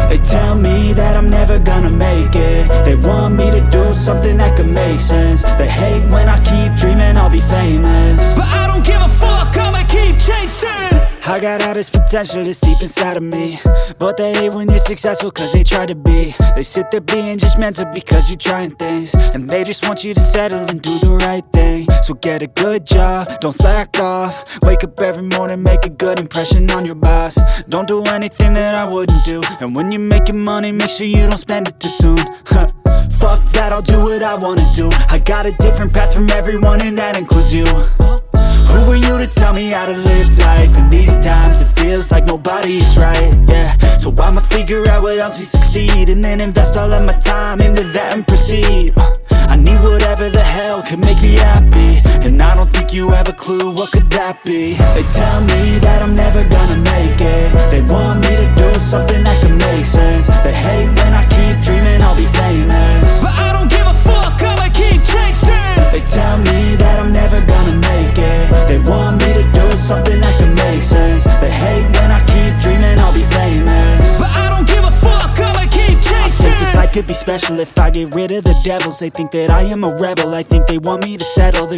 They tell me that I'm never gonna make it. They want me to do something that could make sense. They hate when I keep dreaming I'll be famous, but I don't give a fuck, I'ma keep chasing. I got all this potential that's deep inside of me, but they hate when you're successful cause they try to be. They sit there being judgmental because you're trying things, and they just want you to settle and do the right thing. So get a good job, don't slack off. Wake up every morning, make a good impression on your boss. Don't do anything that I wouldn't do, and when you're making money, make sure you don't spend it too soon. Fuck that, I'll do what I wanna do. I got a different path from everyone, and that includes you. Who are you to tell me how to live life? In these times it feels like nobody is right, yeah. So I'ma figure out what else we succeed, and then invest all of my time into that and proceed. I need whatever the hell could make me happy, and I don't think you have a clue what could that be. They tell me that I'm never gonna make it. They want me to do something that could make sense. They hate when I keep dreaming I'll be famous, but I don't give a fuck, I'ma keep chasing. They tell me that I'm never gonna make it. They want me to do something that can make sense. They hate when I keep dreaming I'll be famous, but I don't give a fuck, I'ma keep chasing. I think this life could be special if I get rid of the devils. They think that I am a rebel, I think they want me to settle. There's